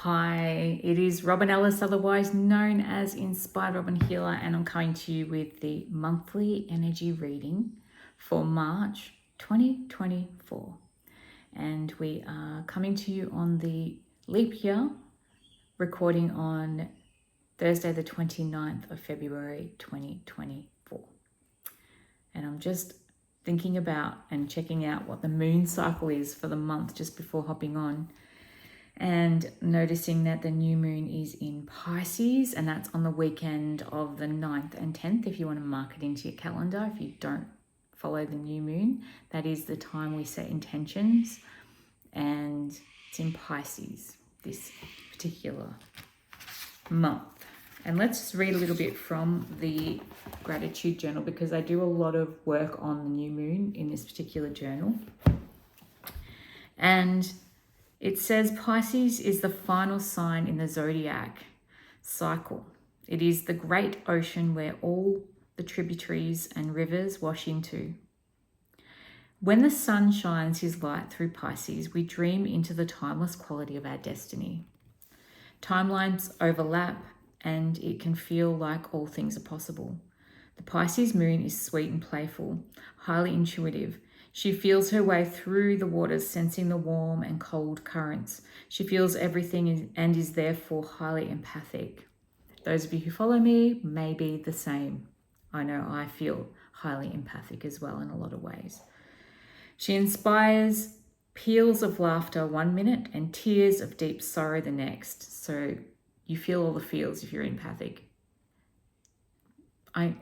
Hi, it is Robin Ellis, otherwise known as Inspired Robin Healer, and I'm coming to you with the monthly energy reading for March 2024. And we are coming to you on the leap year, recording on Thursday, the 29th of February 2024. And I'm just thinking about and checking out what the moon cycle is for the month just before hopping on, and noticing that the new moon is in Pisces, and that's on the weekend of the 9th and 10th. If you want to mark it into your calendar, if you don't follow the new moon, that is the time we set intentions, and it's in Pisces this particular month. And let's just read a little bit from the gratitude journal, because I do a lot of work on the new moon in this particular journal. And it says Pisces is the final sign in the zodiac cycle. It is the great ocean where all the tributaries and rivers wash into. When the sun shines his light through Pisces, we dream into the timeless quality of our destiny. Timelines overlap, and it can feel like all things are possible. The Pisces moon is sweet and playful, highly intuitive. She feels her way through the waters, sensing the warm and cold currents. She feels everything and is therefore highly empathic. Those of you who follow me may be the same. I know I feel highly empathic as well in a lot of ways. She inspires peals of laughter one minute and tears of deep sorrow the next. So you feel all the feels if you're empathic.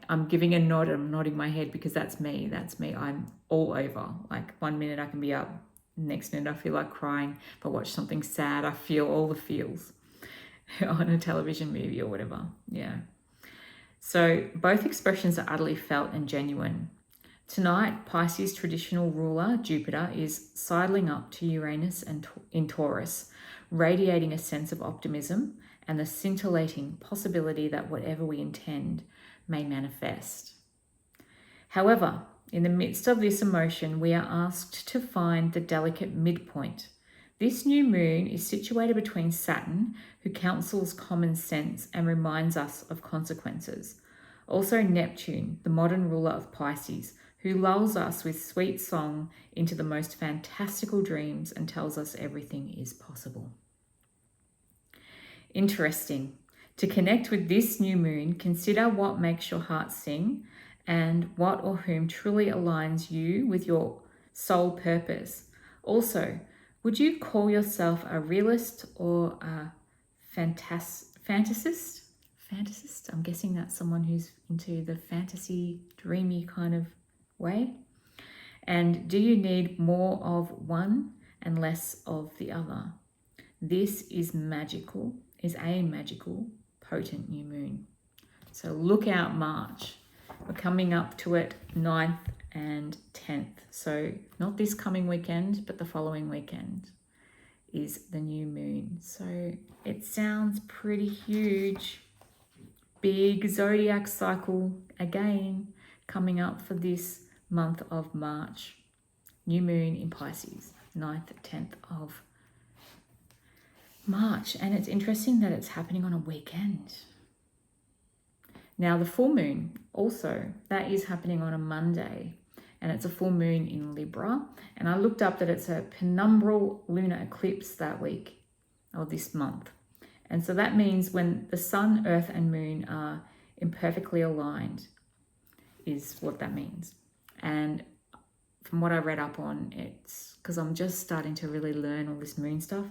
I'm giving a nod, I'm nodding my head because that's me. I'm all over. Like one minute I can be up, next minute I feel like crying. If I watch something sad, I feel all the feels on a television movie or whatever. Yeah. So both expressions are utterly felt and genuine. Tonight, Pisces' traditional ruler, Jupiter, is sidling up to Uranus and in Taurus, radiating a sense of optimism and the scintillating possibility that whatever we intend may manifest. However, in the midst of this emotion, we are asked to find the delicate midpoint. This new moon is situated between Saturn, who counsels common sense and reminds us of consequences. Also Neptune, the modern ruler of Pisces, who lulls us with sweet song into the most fantastical dreams and tells us everything is possible. Interesting. To connect with this new moon, consider what makes your heart sing and what or whom truly aligns you with your soul purpose. Also, would you call yourself a realist or a fantasist? Fantasist? I'm guessing that's someone who's into the fantasy, dreamy kind of way. And do you need more of one and less of the other? This is a magical, potent new moon. So look out, March. We're coming up to it 9th and 10th. So not this coming weekend, but the following weekend is the new moon. So it sounds pretty huge. Big zodiac cycle again coming up for this month of March. New moon in Pisces, 9th, 10th of March. And it's interesting that it's happening on a weekend. Now the full moon also, that is happening on a Monday, and it's a full moon in Libra. And I looked up that it's a penumbral lunar eclipse that week or this month. And so that means when the sun, earth and moon are imperfectly aligned is what that means. And from what I read up on, it's because I'm just starting to really learn all this moon stuff.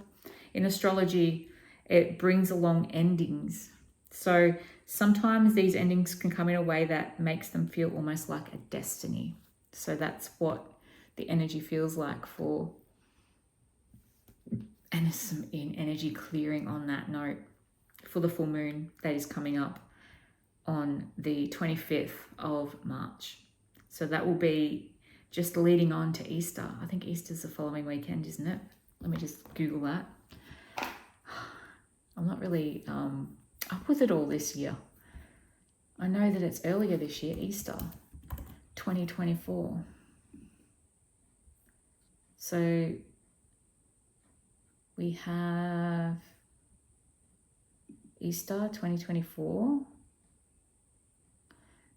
In astrology, it brings along endings. So sometimes these endings can come in a way that makes them feel almost like a destiny. So that's what the energy feels like for, and there's some energy clearing on that note for the full moon that is coming up on the 25th of March. So that will be just leading on to Easter. I think Easter's the following weekend, isn't it? Let me just Google that. I'm not really up with it all this year. I know that it's earlier this year, Easter 2024. So we have Easter 2024.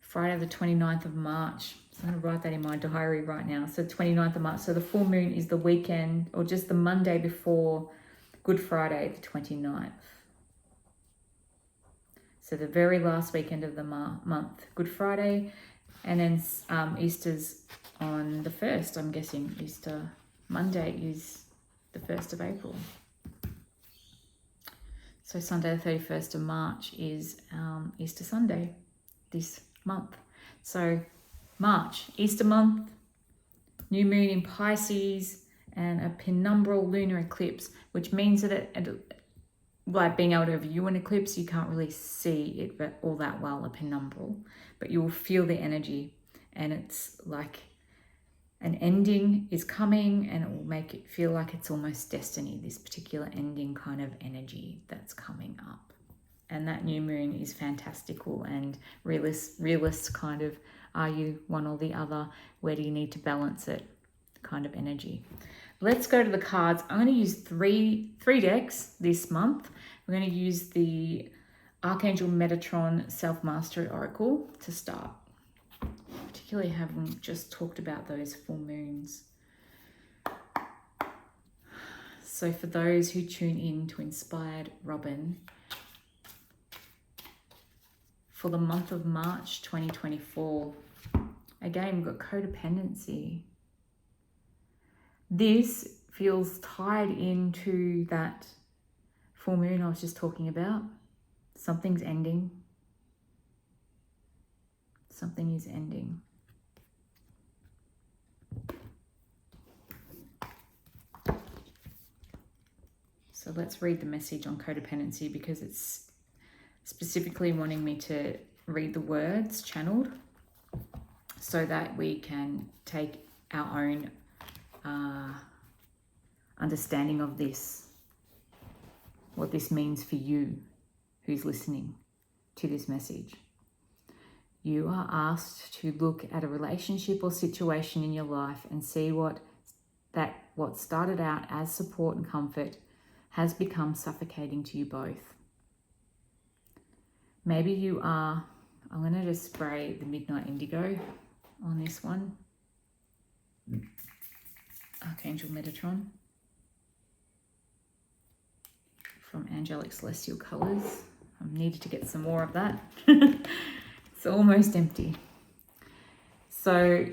Friday the 29th of March. So I'm going to write that in my diary right now. So 29th of March. So the full moon is the weekend or just the Monday before Good Friday, the 29th. So the very last weekend of the month, Good Friday. And then Easter's on the 1st, I'm guessing. Easter Monday is the 1st of April. So Sunday the 31st of March is Easter Sunday this month. So March, Easter month, new moon in Pisces, and a penumbral lunar eclipse, which means that like being able to view an eclipse, you can't really see it all that well, a penumbral, but you will feel the energy, and it's like an ending is coming, and it will make it feel like it's almost destiny, this particular ending kind of energy that's coming up. And that new moon is fantastical and realist kind of, are you one or the other? Where do you need to balance it? Kind of energy. Let's go to the cards. I'm going to use three decks this month. We're going to use the Archangel Metatron Self-Mastery Oracle to start. Particularly having just talked about those full moons. So for those who tune in to Inspired Robin, for the month of March 2024, again, we've got codependency. This feels tied into that full moon I was just talking about. Something's ending. Something is ending. So let's read the message on codependency, because it's specifically wanting me to read the words channeled so that we can take our own understanding of this, what this means for you who's listening to this message. You are asked to look at a relationship or situation in your life and see what started out as support and comfort has become suffocating to you both. Maybe you are, I'm going to just spray the Midnight Indigo on this one. Archangel Metatron from Angelic Celestial Colors. I needed to get some more of that. It's almost empty. So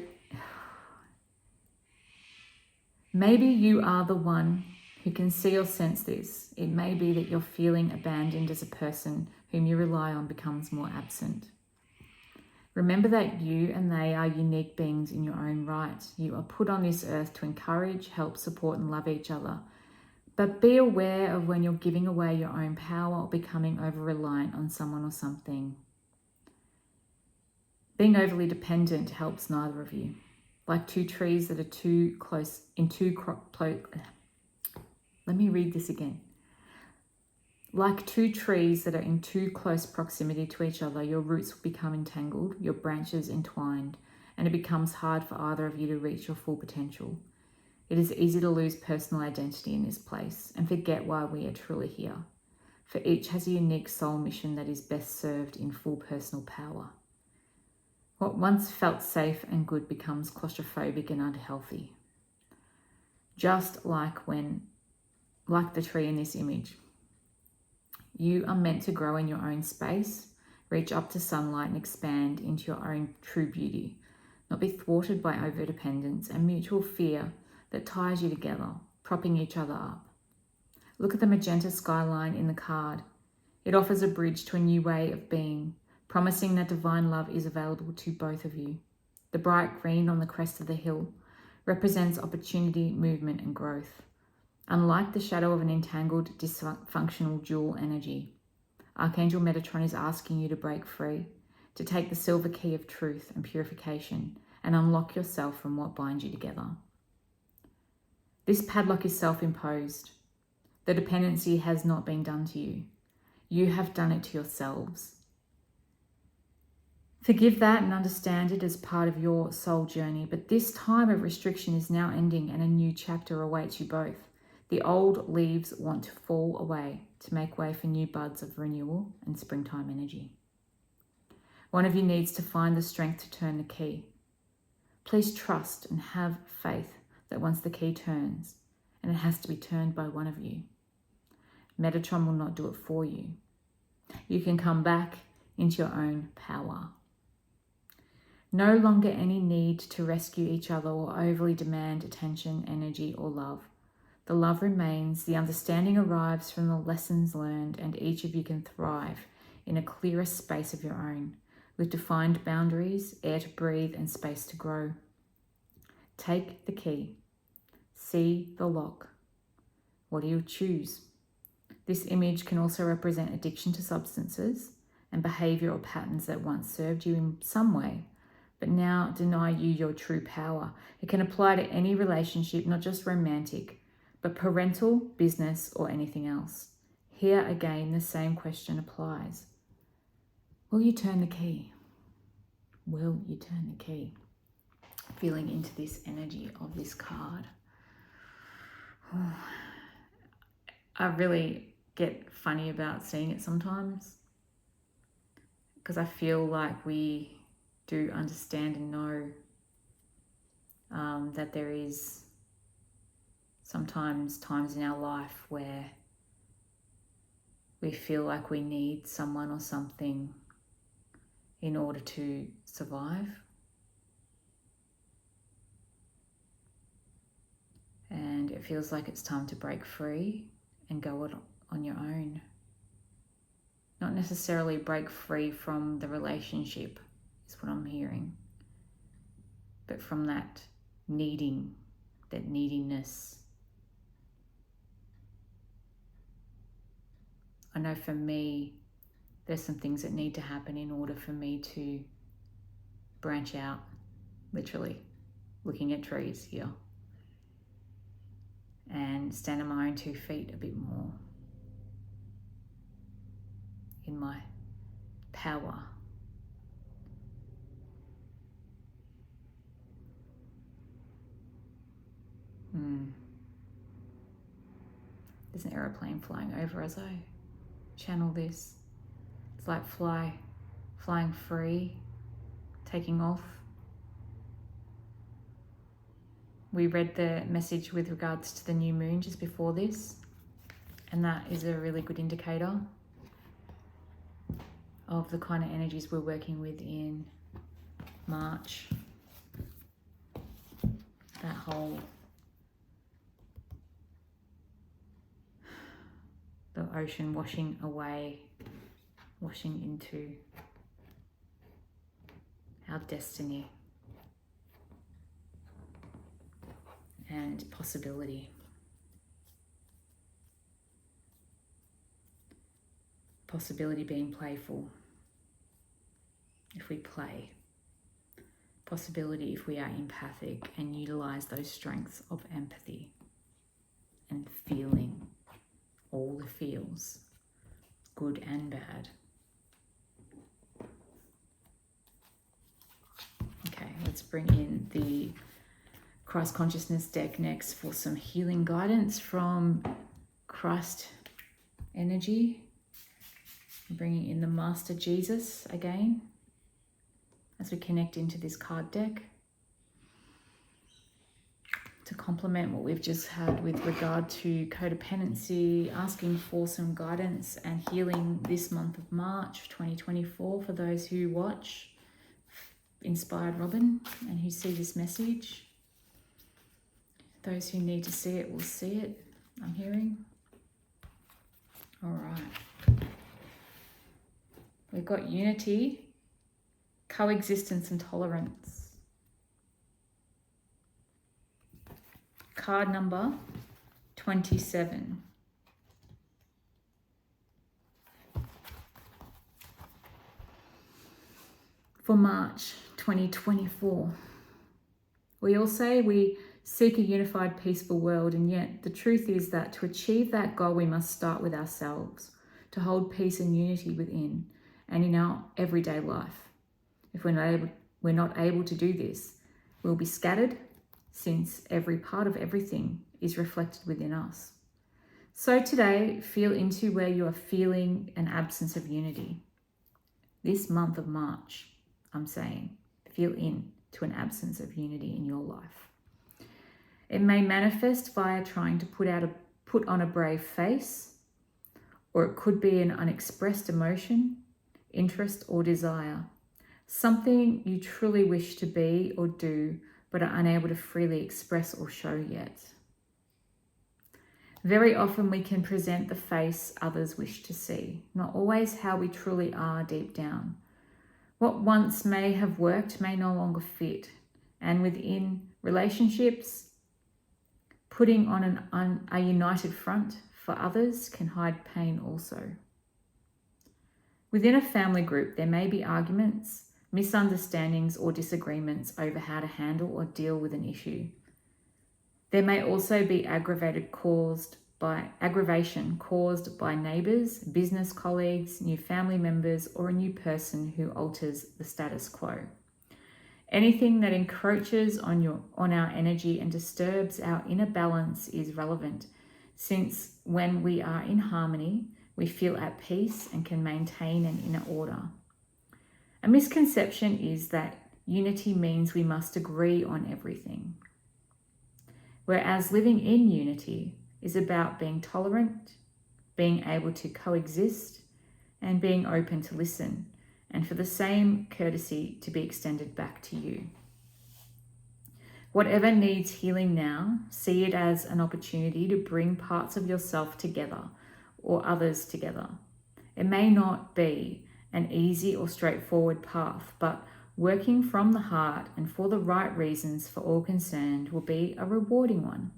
maybe you are the one who can see or sense this. It may be that you're feeling abandoned as a person whom you rely on becomes more absent. Remember that you and they are unique beings in your own right. You are put on this earth to encourage, help, support, and love each other. But be aware of when you're giving away your own power or becoming over-reliant on someone or something. Being overly dependent helps neither of you. Like two trees that are too close, let me read this again. Like two trees that are in too close proximity to each other, your roots will become entangled, your branches entwined, and it becomes hard for either of you to reach your full potential. It is easy to lose personal identity in this place and forget why we are truly here. For each has a unique soul mission that is best served in full personal power. What once felt safe and good becomes claustrophobic and unhealthy. Just like the tree in this image. You are meant to grow in your own space, reach up to sunlight and expand into your own true beauty, not be thwarted by overdependence and mutual fear that ties you together, propping each other up. Look at the magenta skyline in the card. It offers a bridge to a new way of being, promising that divine love is available to both of you. The bright green on the crest of the hill represents opportunity, movement, and growth. Unlike the shadow of an entangled, dysfunctional dual energy, Archangel Metatron is asking you to break free, to take the silver key of truth and purification, and unlock yourself from what binds you together. This padlock is self-imposed. The dependency has not been done to you. You have done it to yourselves. Forgive that and understand it as part of your soul journey, but this time of restriction is now ending and a new chapter awaits you both. The old leaves want to fall away to make way for new buds of renewal and springtime energy. One of you needs to find the strength to turn the key. Please trust and have faith that once the key turns, and it has to be turned by one of you, Metatron will not do it for you. You can come back into your own power. No longer any need to rescue each other or overly demand attention, energy, or love. The love remains, the understanding arrives from the lessons learned, and each of you can thrive in a clearer space of your own, with defined boundaries, air to breathe, and space to grow. Take the key. See the lock. What do you choose? This image can also represent addiction to substances and behavioural patterns that once served you in some way, but now deny you your true power. It can apply to any relationship, not just romantic, but parental, business, or anything else. Here again, the same question applies. Will you turn the key? Will you turn the key? Feeling into this energy of this card. Oh, I really get funny about seeing it sometimes because I feel like we do understand and know that there is sometimes times in our life where we feel like we need someone or something in order to survive. And it feels like it's time to break free and go on your own. Not necessarily break free from the relationship, is what I'm hearing, but from that needing, that neediness. I know for me, there's some things that need to happen in order for me to branch out, literally, looking at trees here, and stand on my own 2 feet a bit more in my power. There's an aeroplane flying over as I channel this. It's like flying free, taking off. We read the message with regards to the new moon just before this, and that is a really good indicator of the kind of energies we're working with in March. That whole, the ocean washing away, washing into our destiny and possibility. Possibility being playful if we play. Possibility if we are empathic and utilize those strengths of empathy and feeling all the feels, good and bad. Okay, let's bring in the Christ Consciousness deck next for some healing guidance from Christ energy. I'm bringing in the Master Jesus again as we connect into this card deck to complement what we've just had with regard to codependency, asking for some guidance and healing this month of March 2024 for those who watch Inspired Robin and who see this message. Those who need to see it will see it, I'm hearing. All right. We've got unity, coexistence, and tolerance. Card number 27. For March 2024. We all say we seek a unified, peaceful world, and yet the truth is that to achieve that goal, we must start with ourselves, to hold peace and unity within and in our everyday life. If we're not able to do this, we'll be scattered, since every part of everything is reflected within us. So today, feel into where you are feeling an absence of unity. This month of March, I'm saying, feel in to an absence of unity in your life. It may manifest via trying to put on a brave face, or it could be an unexpressed emotion, interest, or desire. Something you truly wish to be or do, but are unable to freely express or show yet. Very often we can present the face others wish to see, not always how we truly are deep down. What once may have worked may no longer fit, and within relationships, putting on a united front for others can hide pain also. Within a family group, there may be arguments, misunderstandings, or disagreements over how to handle or deal with an issue. There may also be aggravation caused by neighbours, business colleagues, new family members, or a new person who alters the status quo. Anything that encroaches on our energy and disturbs our inner balance is relevant, since when we are in harmony, we feel at peace and can maintain an inner order. A misconception is that unity means we must agree on everything, whereas living in unity is about being tolerant, being able to coexist, and being open to listen, and for the same courtesy to be extended back to you. Whatever needs healing now, see it as an opportunity to bring parts of yourself together or others together. It may not be an easy or straightforward path, but working from the heart and for the right reasons for all concerned will be a rewarding one.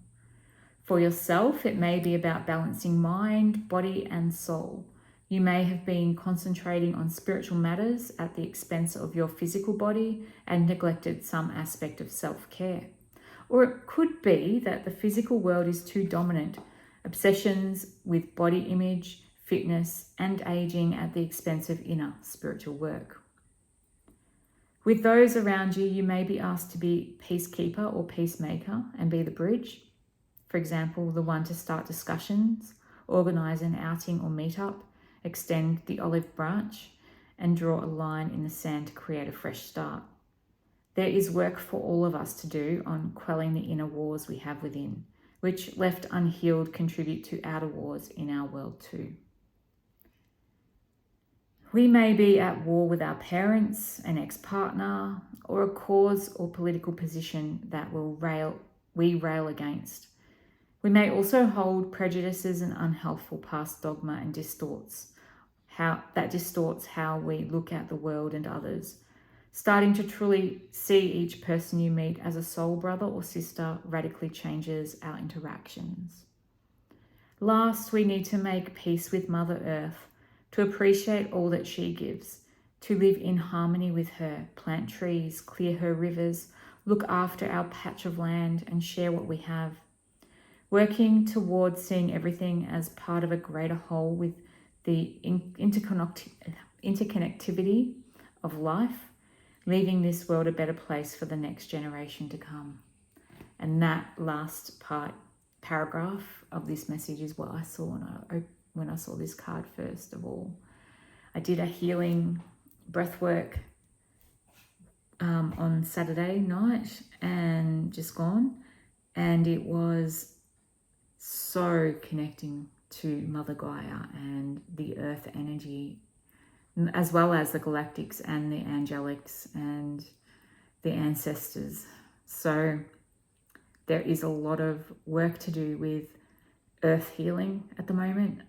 For yourself, it may be about balancing mind, body, and soul. You may have been concentrating on spiritual matters at the expense of your physical body and neglected some aspect of self-care. Or it could be that the physical world is too dominant, obsessions with body image, fitness, and aging at the expense of inner spiritual work. With those around you, you may be asked to be peacekeeper or peacemaker and be the bridge. For example, the one to start discussions, organise an outing or meetup, extend the olive branch, and draw a line in the sand to create a fresh start. There is work for all of us to do on quelling the inner wars we have within, which left unhealed contribute to outer wars in our world too. We may be at war with our parents, an ex-partner, or a cause or political position that we rail against. We may also hold prejudices and unhelpful past dogma and distorts how we look at the world and others. Starting to truly see each person you meet as a soul brother or sister radically changes our interactions. Last, we need to make peace with Mother Earth, to appreciate all that she gives, to live in harmony with her, plant trees, clear her rivers, look after our patch of land and share what we have. Working towards seeing everything as part of a greater whole with the interconnectivity of life, leaving this world a better place for the next generation to come. And that last paragraph of this message is what I saw when I saw this card first of all. I did a healing breath work on Saturday night and just gone, and it was so connecting to Mother Gaia and the earth energy, as well as the galactics and the angelics and the ancestors. So there is a lot of work to do with earth healing at the moment.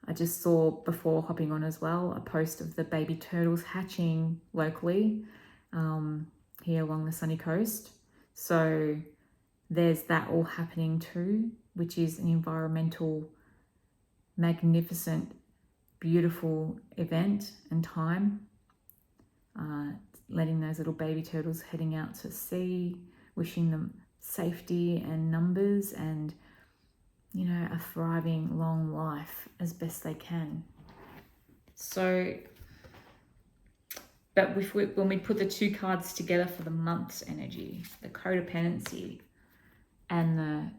I just saw, before hopping on as well, a post of the baby turtles hatching locally here along the sunny coast. So there's that all happening too, which is an environmental, magnificent, beautiful event and time. Letting those little baby turtles heading out to sea, wishing them safety and numbers and, a thriving long life as best they can. So, but when we put the two cards together for the month's energy, the codependency and the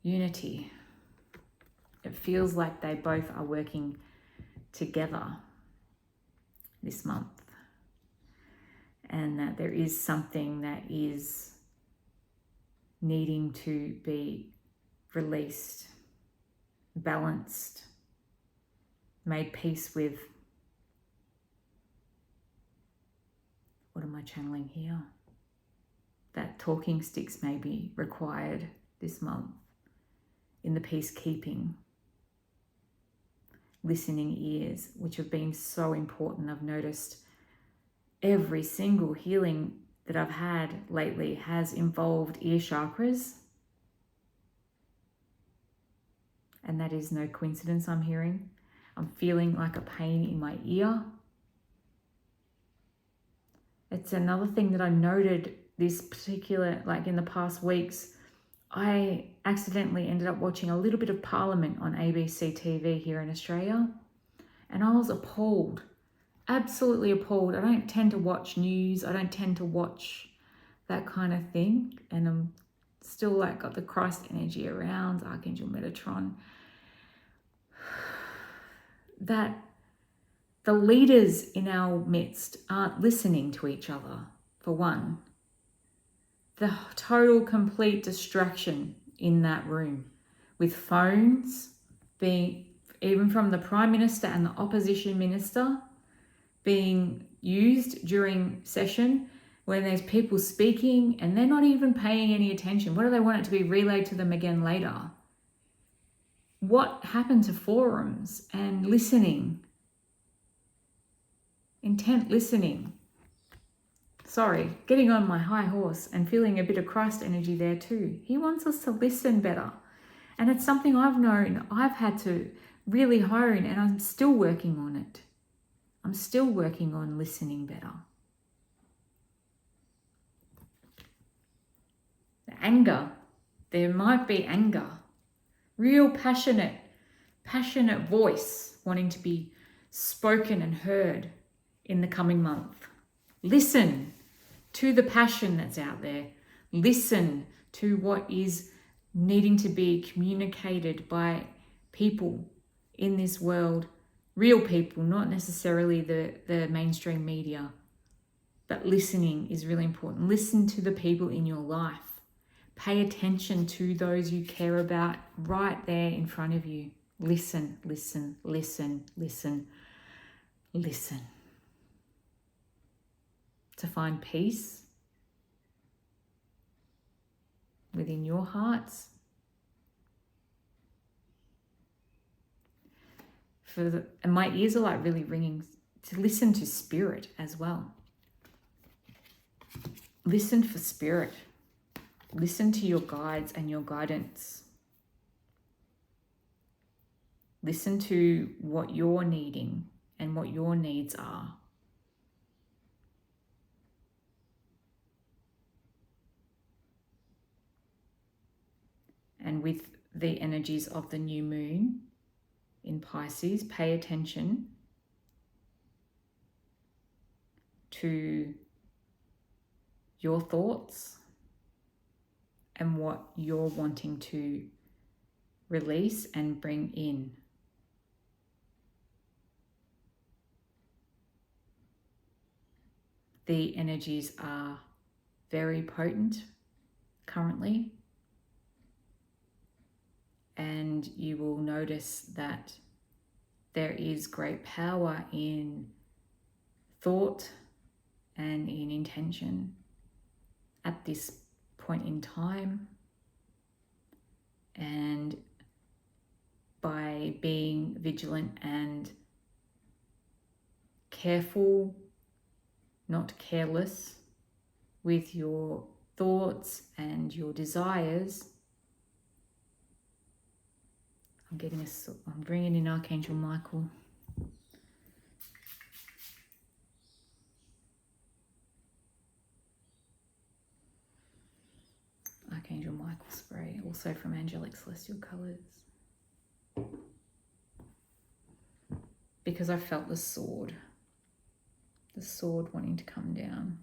unity. It feels like they both are working together this month, and that there is something that is needing to be released, balanced, made peace with. What am I channeling here? That talking sticks may be required this month in the peacekeeping. Listening ears, which have been so important. I've noticed every single healing that I've had lately has involved ear chakras. And that is no coincidence, I'm hearing. I'm feeling like a pain in my ear. It's another thing that I noted this particular, like in the past weeks. I accidentally ended up watching a little bit of Parliament on ABC TV here in Australia, and I was appalled, absolutely appalled. I don't tend to watch news. I don't tend to watch that kind of thing, and I'm still like got the Christ energy around, Archangel Metatron. That the leaders in our midst aren't listening to each other, for one. The total, complete distraction in that room, with phones being, even from the Prime Minister and the Opposition Minister, being used during session when there's people speaking and they're not even paying any attention. What do they want it to be relayed to them again later? What happened to forums and listening? Intent listening. Sorry, getting on my high horse and feeling a bit of Christ energy there too. He wants us to listen better. And it's something I've known I've had to really hone, and I'm still working on it. I'm still working on listening better. The anger, there might be anger. Real passionate voice wanting to be spoken and heard in the coming month. Listen to the passion that's out there. Listen to what is needing to be communicated by people in this world. Real people, not necessarily the mainstream media. But listening is really important. Listen to the people in your life. Pay attention to those you care about right there in front of you. Listen, listen, listen, listen, listen. To find peace within your hearts. And my ears are like really ringing to listen to spirit as well. Listen for spirit. Listen to your guides and your guidance. Listen to what you're needing and what your needs are. And with the energies of the new moon in Pisces, pay attention to your thoughts and what you're wanting to release and bring in. The energies are very potent currently. And you will notice that there is great power in thought and in intention at this point in time. And by being vigilant and careful, not careless, with your thoughts and your desires, I'm bringing in Archangel Michael. Archangel Michael spray, also from Angelic Celestial Colours. Because I felt the sword wanting to come down.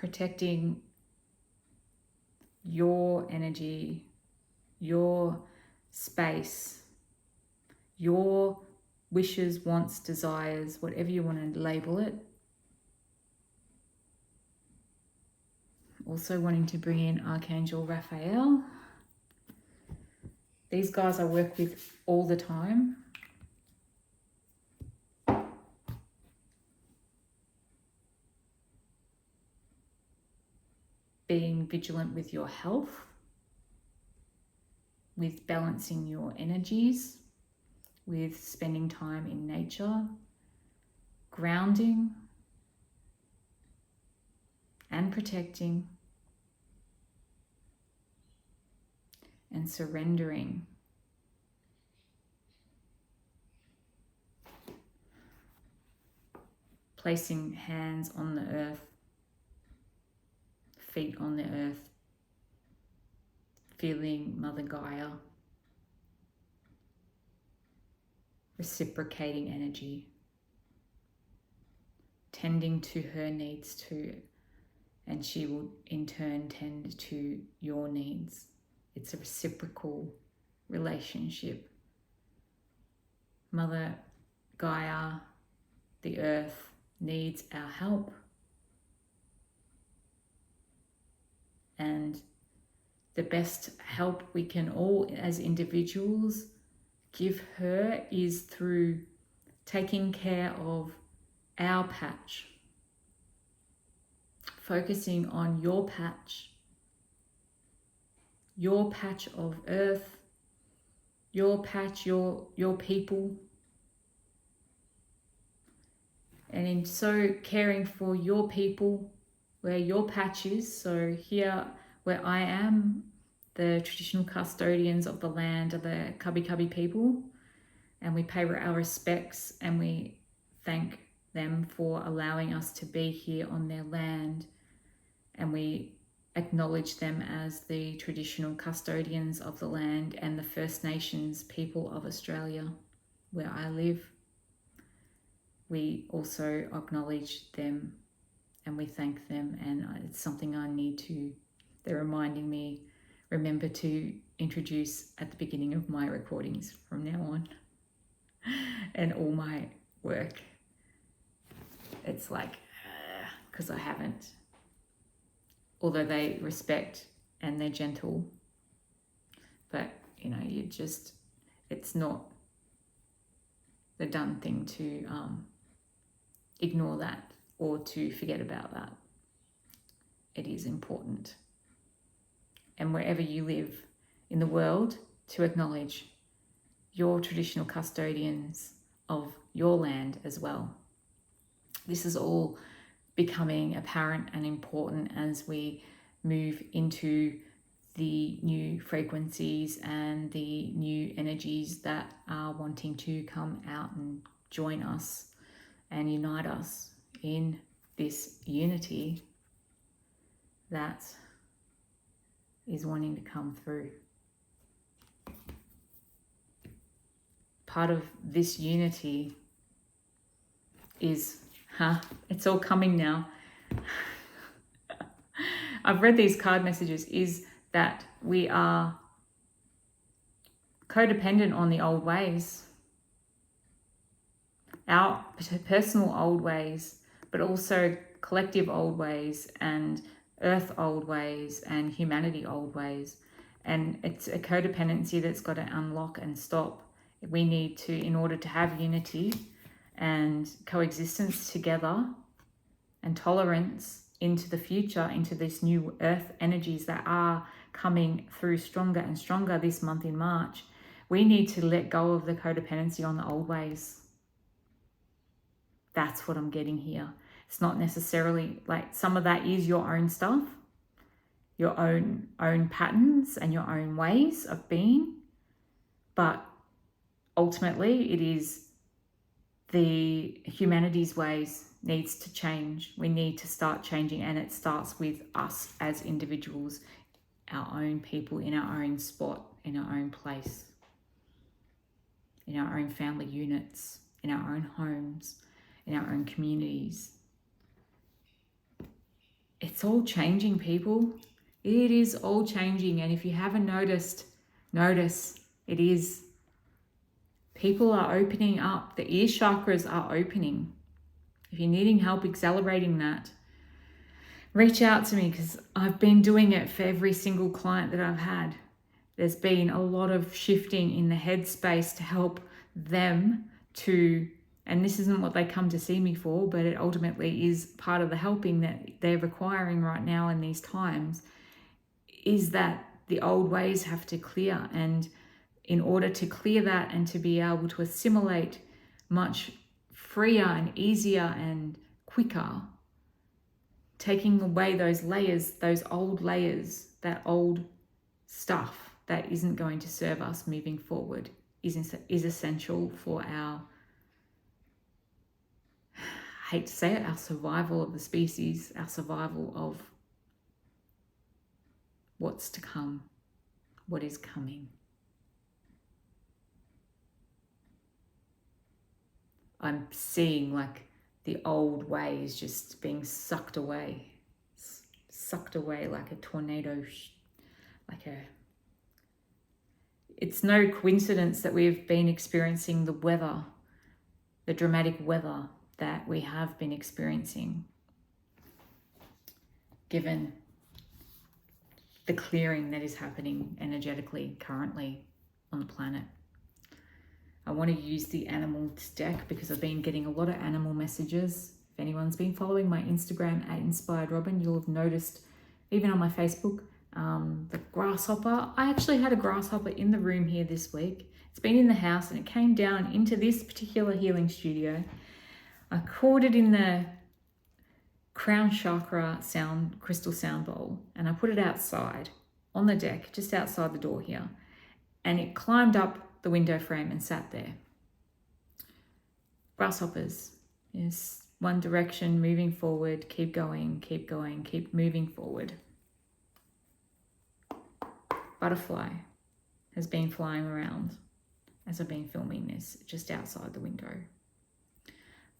protecting your energy, your space, your wishes, wants, desires, whatever you want to label it. Also wanting to bring in Archangel Raphael. These guys I work with all the time. Being vigilant with your health, with balancing your energies, with spending time in nature, grounding and protecting, and surrendering. Placing hands on the earth, feet on the earth, feeling Mother Gaia, reciprocating energy, tending to her needs too, and she will in turn tend to your needs. It's a reciprocal relationship. Mother Gaia, the earth, needs our help. And the best help we can all as individuals give her is through taking care of our patch. Focusing on your patch of earth, your patch, your people. And in so caring for your people, where your patch is, so here where I am, the traditional custodians of the land are the Kabi Kabi people, and we pay our respects and we thank them for allowing us to be here on their land, and we acknowledge them as the traditional custodians of the land and the First Nations people of Australia, where I live. We also acknowledge them and we thank them, and it's something I need to, they're reminding me, remember to introduce at the beginning of my recordings from now on and all my work. It's like, because I haven't, although they respect and they're gentle, but you know, you just, it's not the done thing to ignore that or to forget about that. It is important. And wherever you live in the world, to acknowledge your traditional custodians of your land as well. This is all becoming apparent and important as we move into the new frequencies and the new energies that are wanting to come out and join us and unite us in this unity that is wanting to come through. Part of this unity is, it's all coming now. I've read these card messages, is that we are codependent on the old ways, our personal old ways, but also collective old ways and earth old ways and humanity old ways. And it's a codependency that's got to unlock and stop. We need to, in order to have unity and coexistence together and tolerance into the future, into this new earth energies that are coming through stronger and stronger this month in March, we need to let go of the codependency on the old ways. That's what I'm getting here. It's not necessarily like, some of that is your own stuff, your own patterns and your own ways of being, but ultimately it is the humanity's ways needs to change. We need to start changing, and it starts with us as individuals, our own people in our own spot, in our own place, in our own family units, in our own homes, in our own communities. it's all changing, people. It is all changing. And if you haven't noticed, notice it is. People are opening up. The ear chakras are opening. If you're needing help accelerating that, reach out to me, because I've been doing it for every single client that I've had. There's been a lot of shifting in the headspace to help them to, and this isn't what they come to see me for, but it ultimately is part of the helping that they're requiring right now in these times, is that the old ways have to clear. And in order to clear that and to be able to assimilate much freer and easier and quicker, taking away those layers, those old layers, that old stuff that isn't going to serve us moving forward is essential for our, I hate to say it, our survival of the species, our survival of what's to come, what is coming. I'm seeing like the old ways just being sucked away like a tornado, it's no coincidence that we've been experiencing the weather, the dramatic weather that we have been experiencing, given the clearing that is happening energetically currently on the planet. I want to use the animals deck because I've been getting a lot of animal messages. If anyone's been following my Instagram at Inspired Robin, you'll have noticed, even on my Facebook, the grasshopper. I actually had a grasshopper in the room here this week. It's been in the house and it came down into this particular healing studio. I caught it in the crown chakra crystal sound bowl, and I put it outside on the deck, just outside the door here. And it climbed up the window frame and sat there. Grasshoppers, yes, one direction, moving forward, keep going, keep moving forward. Butterfly has been flying around as I've been filming this, just outside the window. I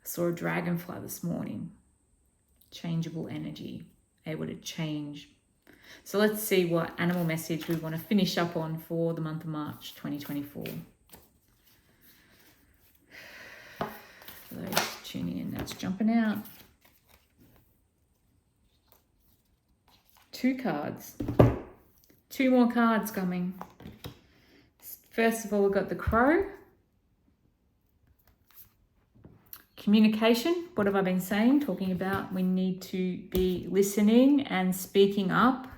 saw a dragonfly this morning, changeable energy, able to change. So let's see what animal message we want to finish up on for the month of March 2024. For those tuning in, that's jumping out. 2 cards. 2 more cards coming. First of all, we've got the crow. Communication, what have I been saying? Talking about we need to be listening and speaking up.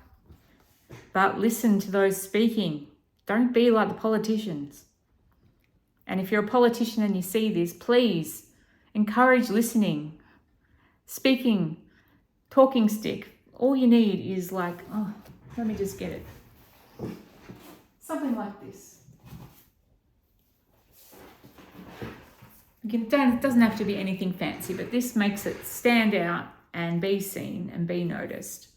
But listen to those speaking. Don't be like the politicians. And if you're a politician and you see this, please encourage listening, speaking, talking stick. All you need is like, oh, let me just get it. Something like this. Again, it doesn't have to be anything fancy, but this makes it stand out and be seen and be noticed.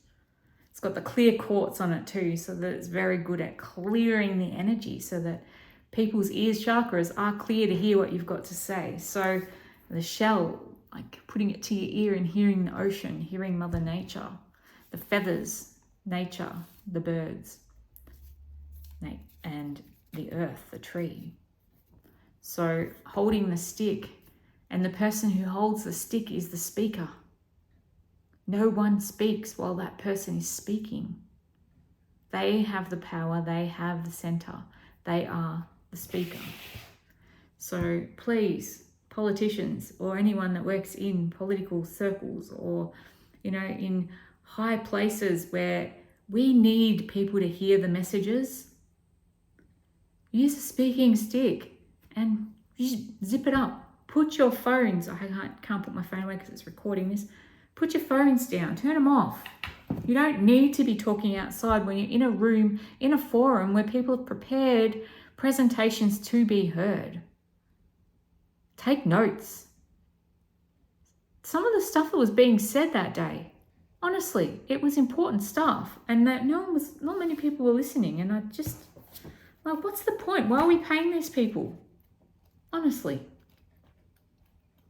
It's got the clear quartz on it too, so that it's very good at clearing the energy so that people's ears chakras are clear to hear what you've got to say. So the shell, like putting it to your ear and hearing the ocean, hearing Mother Nature, the feathers, nature, the birds, and the earth, the tree. So holding the stick, and the person who holds the stick is the speaker. No one speaks while that person is speaking. They have the power, they have the center, they are the speaker. So please, politicians or anyone that works in political circles or, in high places where we need people to hear the messages, use a speaking stick and zip it up. Put your phones, I can't put my phone away because it's recording this. Put your phones down, turn them off. You don't need to be talking outside when you're in a room, in a forum where people have prepared presentations to be heard. Take notes. Some of the stuff that was being said that day, honestly, it was important stuff, and that not many people were listening, and I just, like, what's the point? Why are we paying these people? Honestly.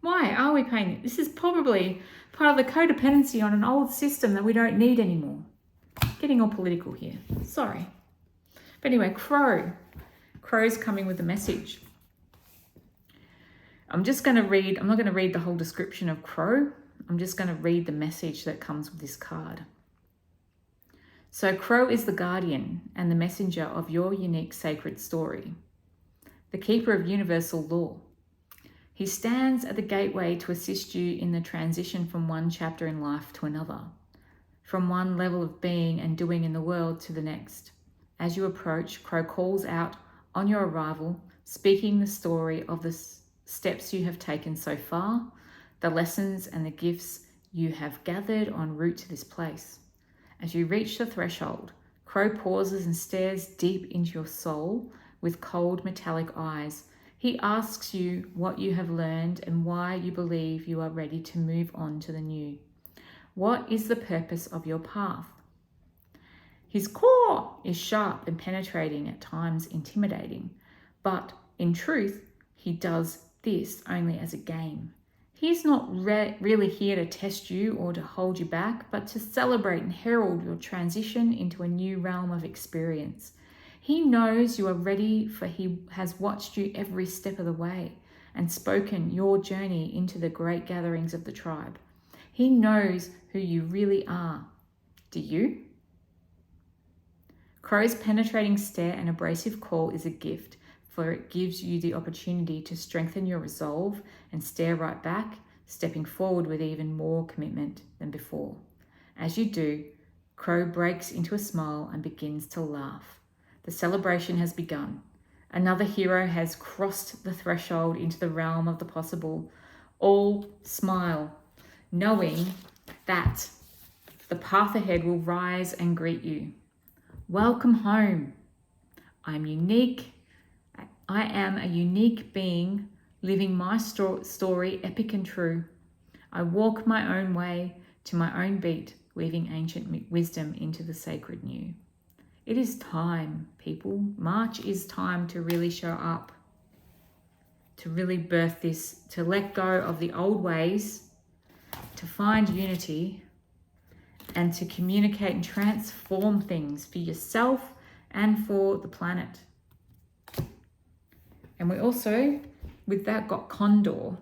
Why are we paying? This is probably part of the codependency on an old system that we don't need anymore. Getting all political here. Sorry. But anyway, Crow. Crow's coming with a message. I'm just going to read, I'm not going to read the whole description of Crow. I'm just going to read the message that comes with this card. So Crow is the guardian and the messenger of your unique sacred story, the keeper of universal law. He stands at the gateway to assist you in the transition from one chapter in life to another, from one level of being and doing in the world to the next. As you approach, Crow calls out on your arrival, speaking the story of the steps you have taken so far, the lessons and the gifts you have gathered en route to this place. As you reach the threshold, Crow pauses and stares deep into your soul with cold metallic eyes. He asks you what you have learned and why you believe you are ready to move on to the new. What is the purpose of your path? His caw is sharp and penetrating, at times intimidating, but in truth, he does this only as a game. He's not really here to test you or to hold you back, but to celebrate and herald your transition into a new realm of experience. He knows you are ready, for he has watched you every step of the way and spoken your journey into the great gatherings of the tribe. He knows who you really are. Do you? Crow's penetrating stare and abrasive call is a gift, for it gives you the opportunity to strengthen your resolve and stare right back, stepping forward with even more commitment than before. As you do, Crow breaks into a smile and begins to laugh. The celebration has begun. Another hero has crossed the threshold into the realm of the possible. All smile, knowing that the path ahead will rise and greet you. Welcome home. I am a unique being living my story epic and true. I walk my own way to my own beat, weaving ancient wisdom into the sacred new. It is time, people. March is time to really show up, to really birth this, to let go of the old ways, to find unity, and to communicate and transform things for yourself and for the planet. And we also, with that, got Condor.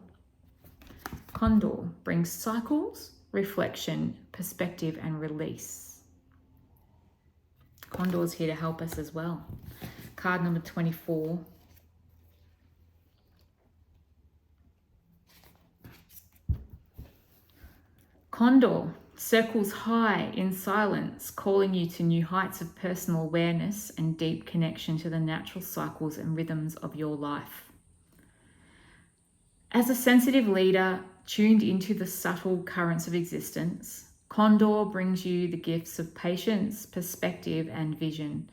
Condor brings cycles, reflection, perspective, and release. Condor's here to help us as well. Card number 24. Condor circles high in silence, calling you to new heights of personal awareness and deep connection to the natural cycles and rhythms of your life. As a sensitive leader tuned into the subtle currents of existence, Condor brings you the gifts of patience, perspective, and vision.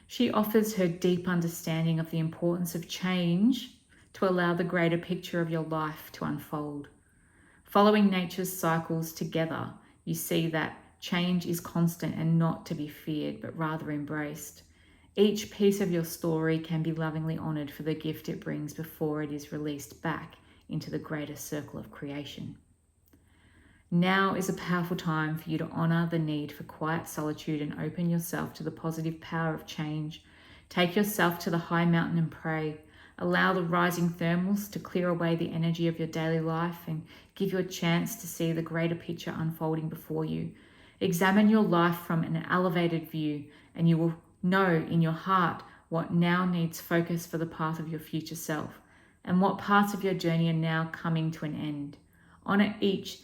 She offers her deep understanding of the importance of change to allow the greater picture of your life to unfold. Following nature's cycles together, you see that change is constant and not to be feared, but rather embraced. Each piece of your story can be lovingly honoured for the gift it brings before it is released back into the greater circle of creation. Now is a powerful time for you to honour the need for quiet solitude and open yourself to the positive power of change. Take yourself to the high mountain and pray. Allow the rising thermals to clear away the energy of your daily life and give you a chance to see the greater picture unfolding before you. Examine your life from an elevated view, and you will know in your heart what now needs focus for the path of your future self, and what parts of your journey are now coming to an end. Honour each.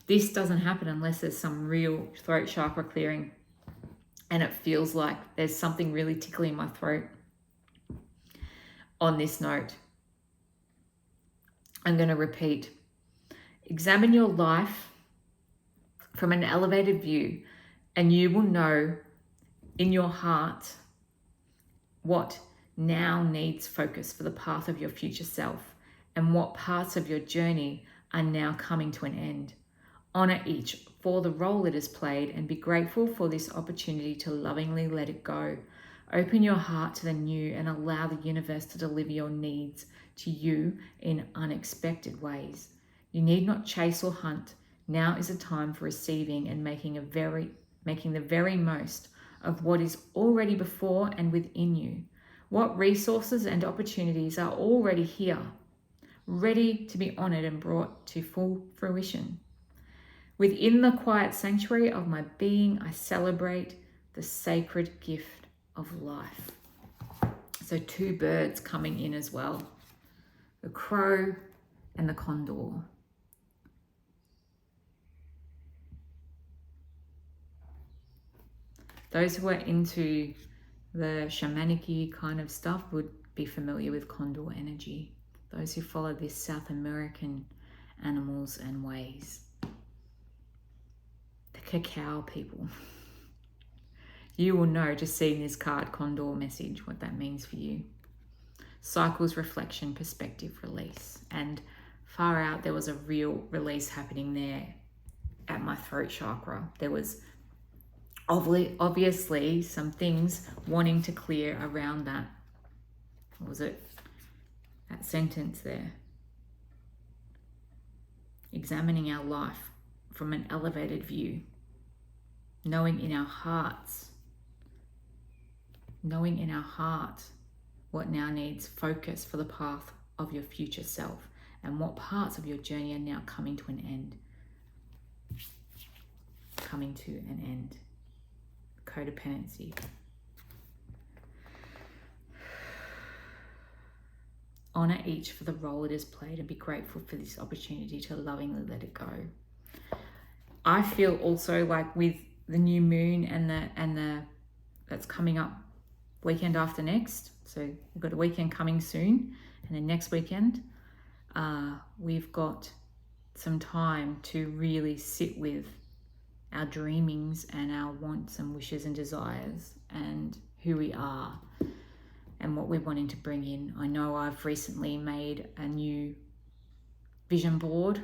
This doesn't happen unless there's some real throat chakra clearing. And it feels like there's something really tickling my throat on this note. I'm going to repeat. Examine your life from an elevated view, and you will know in your heart what now needs focus for the path of your future self, and what parts of your journey are now coming to an end. Honour each for the role it has played and be grateful for this opportunity to lovingly let it go. Open your heart to the new and allow the universe to deliver your needs to you in unexpected ways. You need not chase or hunt. Now is a time for receiving and making the very most of what is already before and within you. What resources and opportunities are already here, ready to be honored and brought to full fruition. Within the quiet sanctuary of my being, I celebrate the sacred gift of life. So 2 birds coming in as well, the crow and the condor. Those who are into the shamanic kind of stuff would be familiar with condor energy. Those who follow these South American animals and ways. The cacao people. You will know just seeing this card, condor message, what that means for you. Cycles, reflection, perspective, release. And far out, there was a real release happening there at my throat chakra. There was obviously some things wanting to clear around that. What was it? That sentence there. Examining our life from an elevated view. Knowing in our heart what now needs focus for the path of your future self and what parts of your journey are now coming to an end. Codependency. Honor each for the role it has played and be grateful for this opportunity to lovingly let it go. I feel also like with the new moon and the that's coming up weekend after next. So we've got a weekend coming soon, and then next weekend we've got some time to really sit with our dreamings and our wants and wishes and desires and who we are and what we're wanting to bring in. I know I've recently made a new vision board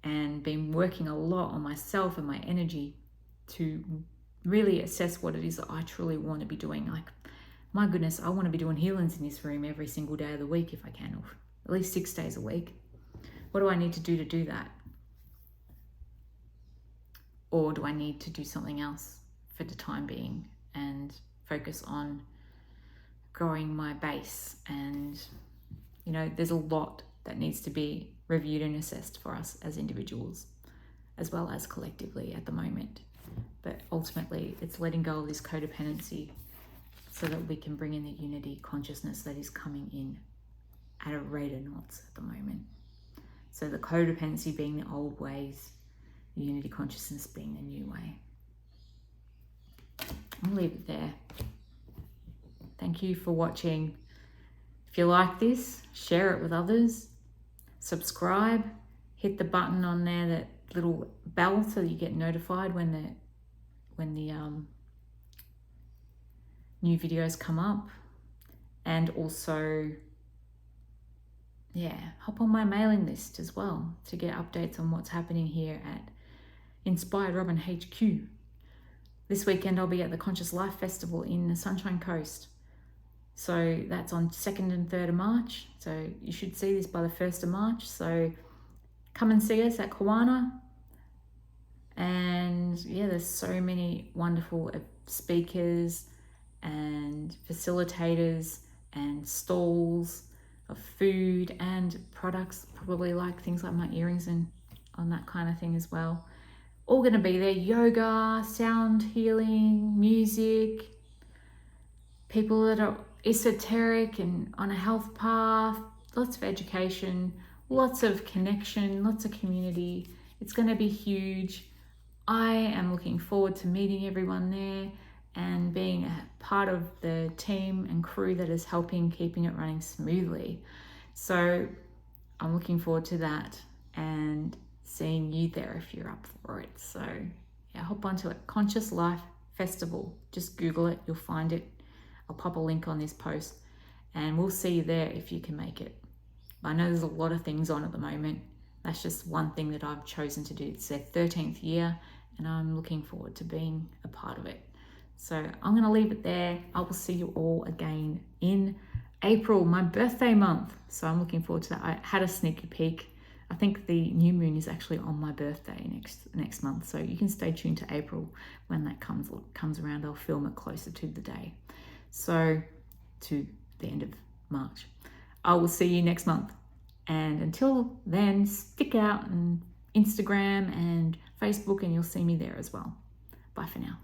and been working a lot on myself and my energy to really assess what it is that I truly want to be doing. Like, my goodness, I want to be doing healings in this room every single day of the week if I can, or at least 6 days a week. What do I need to do that? Or do I need to do something else for the time being and focus on growing my base? And, you know, there's a lot that needs to be reviewed and assessed for us as individuals, as well as collectively at the moment. But ultimately, it's letting go of this codependency so that we can bring in the unity consciousness that is coming in at a rate of knots at the moment. So the codependency being the old ways, the unity consciousness being the new way. I'll leave it there. Thank you for watching. If you like this, share it with others. Subscribe. Hit the button on there, that little bell, so that you get notified when the new videos come up. And also, hop on my mailing list as well to get updates on what's happening here at Inspired Robin HQ. This weekend I'll be at the Conscious Life Festival in the Sunshine Coast. So that's on 2nd and 3rd of March. So you should see this by the 1st of March. So come and see us at Kawana. And there's so many wonderful speakers and facilitators and stalls of food and products, probably like things like my earrings and on that kind of thing as well. All going to be there. Yoga, sound healing, music, people that are esoteric and on a health path, lots of education, lots of connection, lots of community. It's going to be huge. I am looking forward to meeting everyone there and being a part of the team and crew that is helping keeping it running smoothly. So I'm looking forward to that and seeing you there if you're up for it. So hop onto it. Conscious Life Festival. Just Google it, you'll find it. I'll pop a link on this post and we'll see you there if you can make it. I know there's a lot of things on at the moment. That's just one thing that I've chosen to do. It's their 13th year and I'm looking forward to being a part of it. So I'm going to leave it there. I will see you all again in April, my birthday month. So I'm looking forward to that. I had a sneaky peek. I think the new moon is actually on my birthday next month. So you can stay tuned to April when that comes around. I'll film it closer to the day. So to the end of March. I will see you next month. And until then, stick out on Instagram and Facebook and you'll see me there as well. Bye for now.